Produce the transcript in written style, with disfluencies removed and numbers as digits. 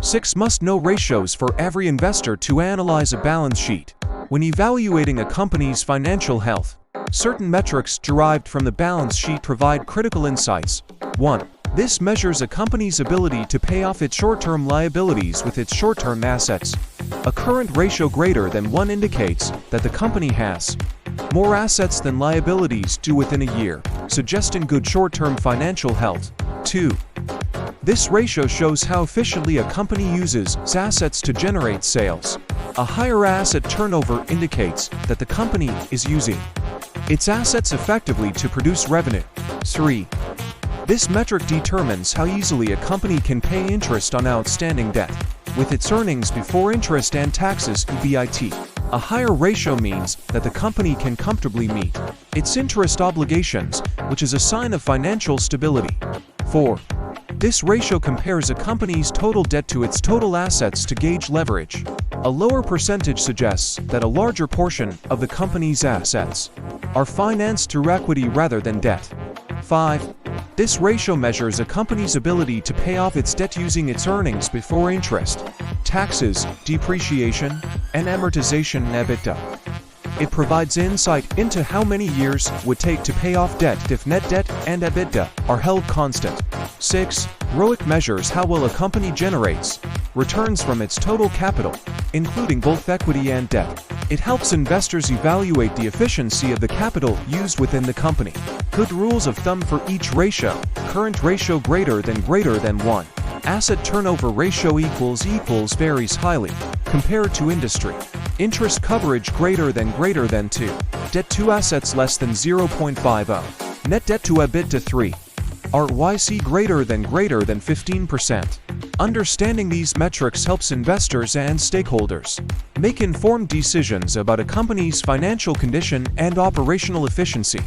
6 must-know ratios for every investor to analyze a balance sheet. When evaluating a company's financial health, certain metrics derived from the balance sheet provide critical insights. 1. This measures a company's ability to pay off its short-term liabilities with its short-term assets. A current ratio greater than 1 indicates that the company has more assets than liabilities due within a year, suggesting good short-term financial health. 2. This ratio shows how efficiently a company uses its assets to generate sales. A higher asset turnover indicates that the company is using its assets effectively to produce revenue. 3. This metric determines how easily a company can pay interest on outstanding debt, with its earnings before interest and taxes (EBIT). A higher ratio means that the company can comfortably meet its interest obligations, which is a sign of financial stability. 4. This ratio compares a company's total debt to its total assets to gauge leverage. A lower percentage suggests that a larger portion of the company's assets are financed through equity rather than debt. 5. This ratio measures a company's ability to pay off its debt using its earnings before interest, taxes, depreciation, and amortization (EBITDA). It provides insight into how many years would take to pay off debt if net debt and EBITDA are held constant. 6. ROIC measures how well a company generates returns from its total capital, including both equity and debt. It helps investors evaluate the efficiency of the capital used within the company. Good rules of thumb for each ratio: current ratio greater than 1. Asset turnover ratio equals varies highly compared to industry. Interest coverage greater than 2. Debt to assets less than 0.50. Net debt to EBITDA 3. ROIC greater than 15%. Understanding these metrics helps investors and stakeholders make informed decisions about a company's financial condition and operational efficiency.